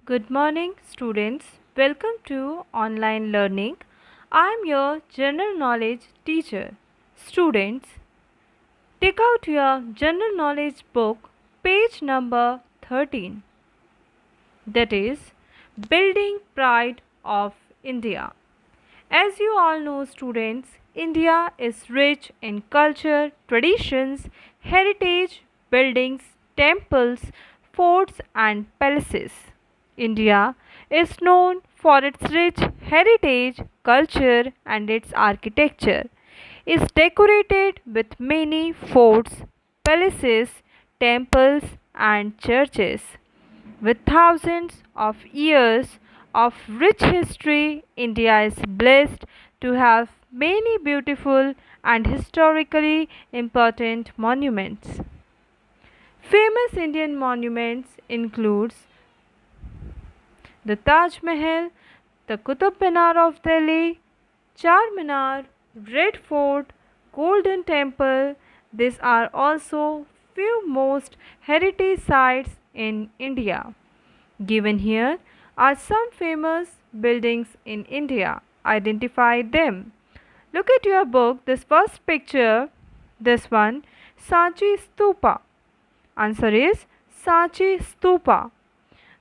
Good morning, students. Welcome to online learning. I am your general knowledge teacher. Students, take out your general knowledge book, page number 13. That is Building Pride of India. As you all know, students, India is rich in culture, traditions, heritage, buildings, temples, forts, and palaces. India is known for its rich heritage, culture, and its architecture. Is decorated with many forts, palaces, temples, and churches. With thousands of years of rich history, India is blessed to have many beautiful and historically important monuments. Famous Indian monuments includes the Taj Mahal, the Qutub Minar of Delhi, Charminar, Red Fort, Golden Temple. These are also few most heritage sites in India. Given here are some famous buildings in India. Identify them. Look at your book, this first picture, this one, Sanchi Stupa. Answer is Sanchi Stupa.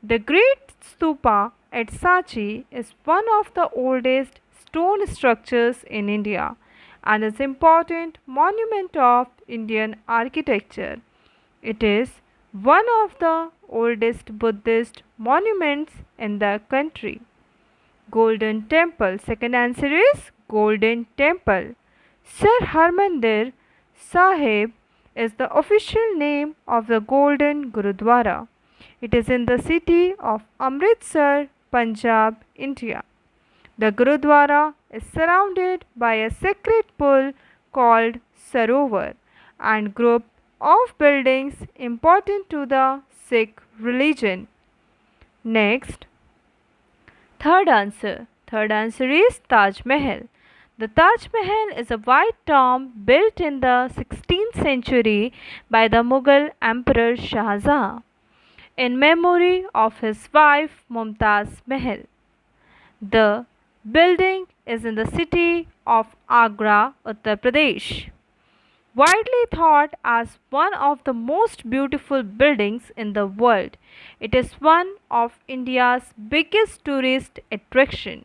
The Great Stupa at Sanchi is one of the oldest stone structures in India and is important monument of Indian architecture. It is one of the oldest Buddhist monuments in the country. Golden Temple. Second answer is Golden Temple. Sir Harmandir Sahib is the official name of the Golden Gurudwara. It is in the city of Amritsar, Punjab, India. The Gurudwara is surrounded by a sacred pool called Sarovar and group of buildings important to the Sikh religion. Next, third answer. Third answer is Taj Mahal. The Taj Mahal is a white tomb built in the 16th century by the Mughal Emperor Shah Jahan in memory of his wife Mumtaz Mahal. The building is in the city of Agra, Uttar Pradesh. Widely thought as one of the most beautiful buildings in the world, it is one of India's biggest tourist attraction.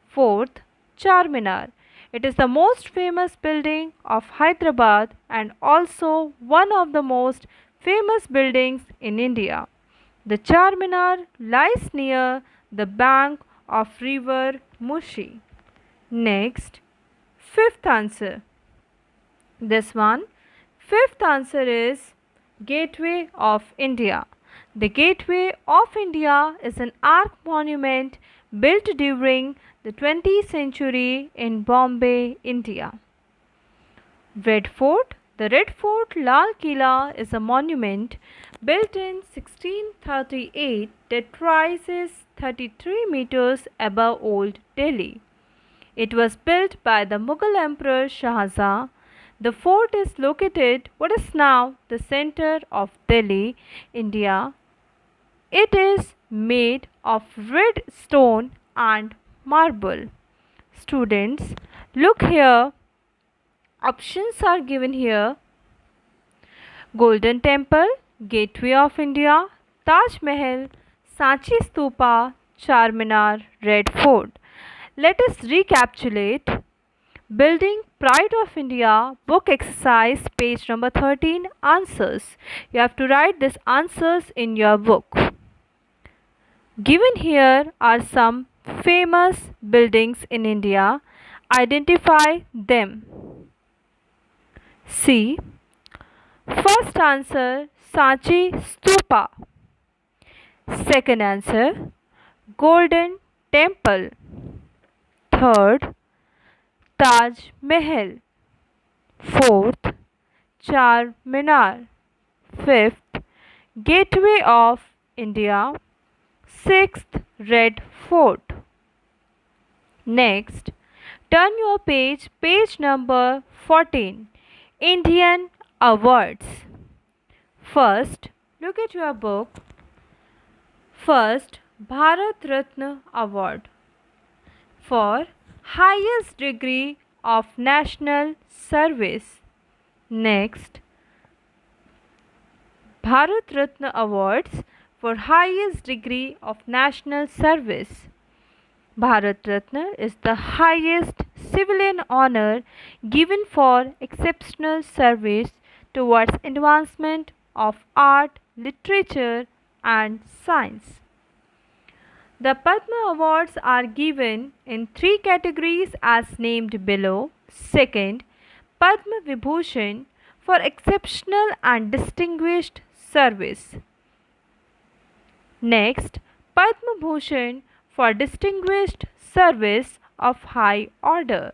Fourth, Charminar. It is the most famous building of Hyderabad and also one of the most famous buildings in India. The Charminar lies near the bank of river Mushi. Next, fifth answer. This one, fifth answer is Gateway of India. The Gateway of India is an arch monument built during the 20th century in Bombay, India. Red Fort. The Red Fort Lal Killa is a monument built in 1638 that rises 33 meters above Old Delhi. It was built by the Mughal Emperor Shah Jahan. The fort is located what is now the center of Delhi, India. It is made of red stone and marble. Students, look here. Options are given here. Golden Temple, Gateway of India, Taj Mahal, Sanchi Stupa, Charminar, Red Fort. Let us recapitulate. Building Pride of India, book exercise, page number 13, answers. You have to write these answers in your book. Given here are some famous buildings in India. Identify them. C. First answer, Sanchi Stupa. Second answer, Golden Temple. Third, Taj Mahal. Fourth, Charminar. Fifth, Gateway of India. Sixth, Red Fort. Next, turn your page, page number 14. Indian awards. First, look at your book. First, Bharat Ratna Award for highest degree of national service. Next, Bharat Ratna Awards for highest degree of national service. Bharat Ratna is the highest civilian honor given for exceptional service towards advancement of art, literature, and science. The Padma Awards are given in three categories as named below. Second, Padma Vibhushan for exceptional and distinguished service. Next, Padma Bhushan for distinguished service of high order.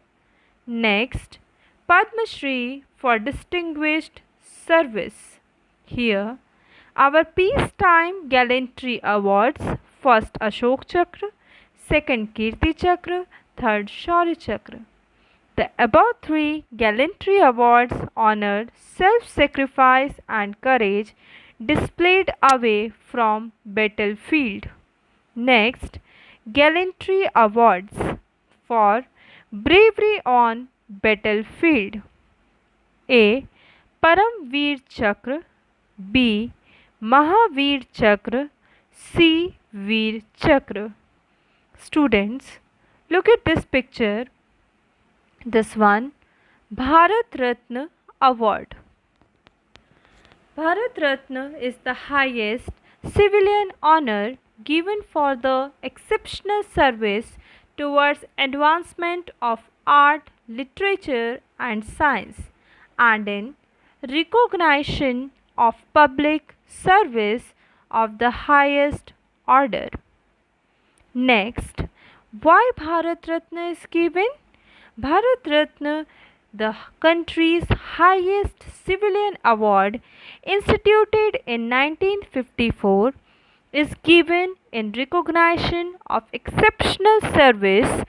Next, Padma Shri for distinguished service. Here, our peacetime gallantry awards: first Ashok Chakra, second Kirti Chakra, third Shaurya Chakra. The above three gallantry awards honor self-sacrifice and courage displayed away from battlefield. Next, gallantry awards for bravery on battlefield. A. Param Veer Chakra, B. Mahavir Chakra, C. Veer Chakra. Students, look at this picture. This one, Bharat Ratna Award. Bharat Ratna is the highest civilian honor given for the exceptional service towards advancement of art, literature, and science, and in recognition of public service of the highest order. Next, why Bharat Ratna is given? Bharat Ratna, the country's highest civilian award, instituted in 1954, is given in recognition of exceptional service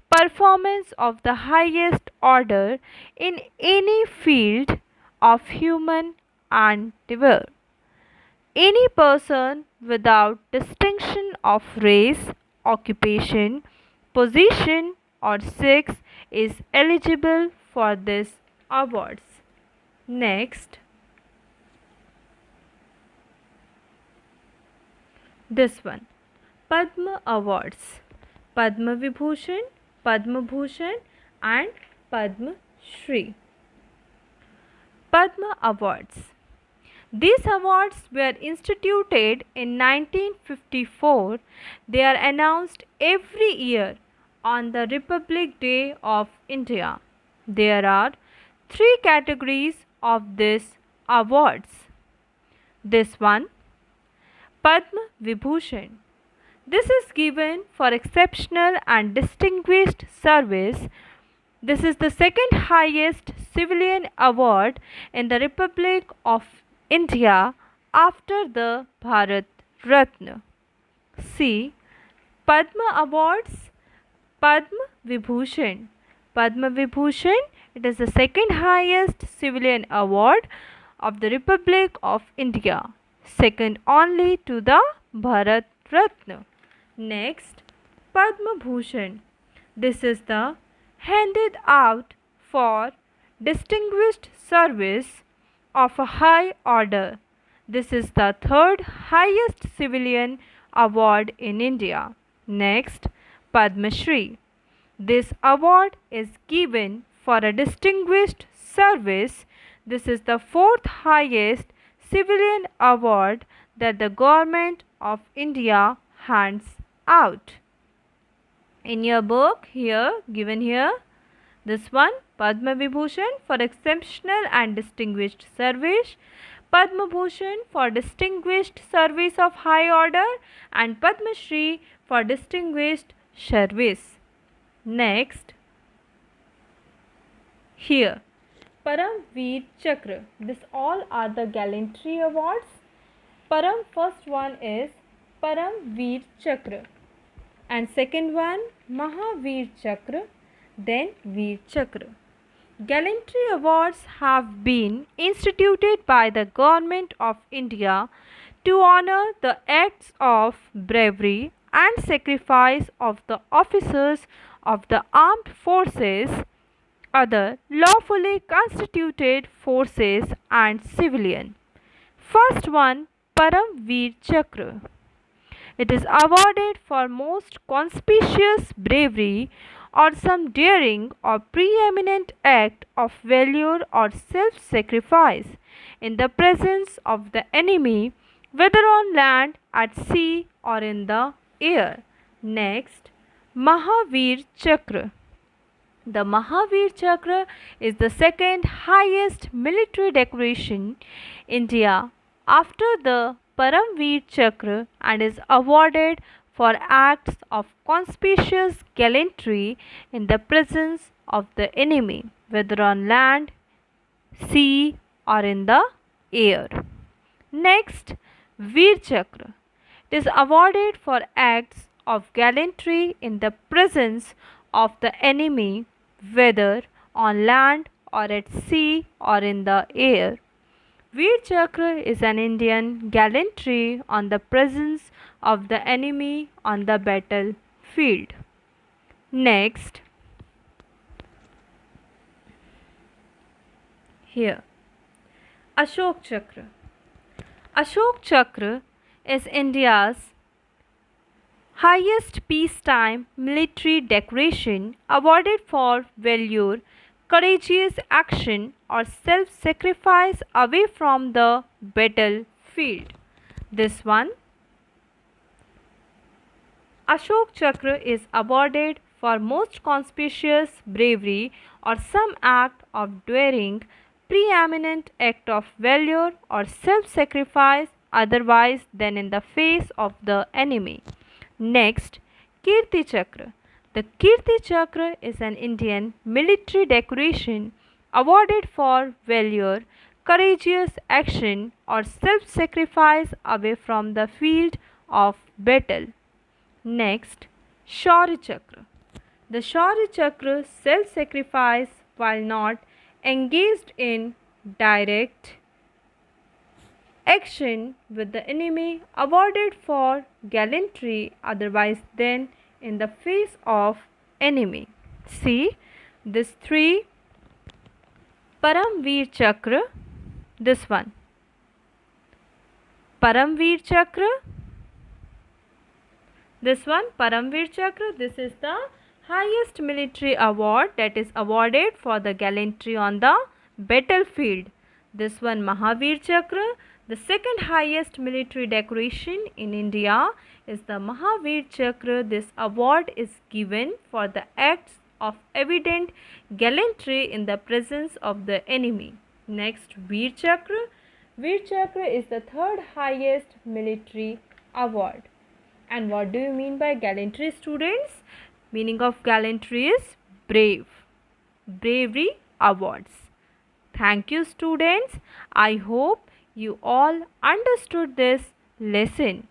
performance of the highest order in any field of human endeavor. Any person without distinction of race, occupation, position, or sex is eligible for these awards. Next, this one, Padma Awards: Padma Vibhushan, Padma Bhushan, and Padma Shri. Padma Awards. These awards were instituted in 1954. They are announced every year on the Republic Day of India. There are three categories of these awards. This one, Padma Vibhushan. This is given for exceptional and distinguished service. This is the second highest civilian award in the Republic of India after the Bharat Ratna. See, Padma Awards, Padma Vibhushan. Padma Vibhushan, it is the second highest civilian award of the Republic of India, second only to the Bharat Ratna. Next, Padma Bhushan. This is the handed out for distinguished service of a high order. This is the third highest civilian award in India. Next, Padma Shri. This award is given for a distinguished service. This is the fourth highest civilian award that the Government of India hands out. In your book here, given here, this one, Padma Vibhushan for exceptional and distinguished service, Padma Bhushan for distinguished service of high order, and Padma Shri for distinguished service. Next, here, Param Veer Chakra. This all are the gallantry awards. Param, first one is Param Veer Chakra, and second one Mahavir Chakra, then Veer Chakra. Gallantry awards have been instituted by the Government of India to honor the acts of bravery and sacrifice of the officers of the armed forces, other lawfully constituted forces and civilian. First one, Param Veer Chakra. It is awarded for most conspicuous bravery or some daring or preeminent act of valor or self sacrifice in the presence of the enemy, whether on land, at sea, or in the air. Next, Mahavir Chakra. The Mahavir Chakra is the second highest military decoration in India after the Paramveer Chakra and is awarded for acts of conspicuous gallantry in the presence of the enemy, whether on land, sea, or in the air. Next, Veer Chakra. It is awarded for acts of gallantry in the presence of the enemy, whether on land or at sea or in the air. Veer Chakra is an Indian gallantry on the presence of the enemy on the battlefield. Next, here, Ashok Chakra. Ashok Chakra is India's highest peacetime military decoration awarded for valor, courageous action, or self sacrifice away from the battlefield. This one, Ashok Chakra, is awarded for most conspicuous bravery or some act of daring, preeminent act of valor, or self sacrifice otherwise than in the face of the enemy. Next, Kirti Chakra. The Kirti Chakra is an Indian military decoration awarded for valor, courageous action, or self sacrifice away from the field of battle. Next, Shaurya Chakra. The Shaurya Chakra, self sacrifice while not engaged in direct action with the enemy, awarded for gallantry otherwise than in the face of enemy. See, this three, Paramveer Chakra, this one, Paramveer Chakra, this one, Paramveer Chakra, this is the highest military award that is awarded for the gallantry on the battlefield. This one, Mahavir Chakra, the second highest military decoration in India is the Mahavir Chakra. This award is given for the acts of evident gallantry in the presence of the enemy. Next, Veer Chakra. Veer Chakra is the third highest military award. And what do you mean by gallantry, students? Meaning of gallantry is brave. Bravery awards. Thank you, students. I hope you all understood this lesson.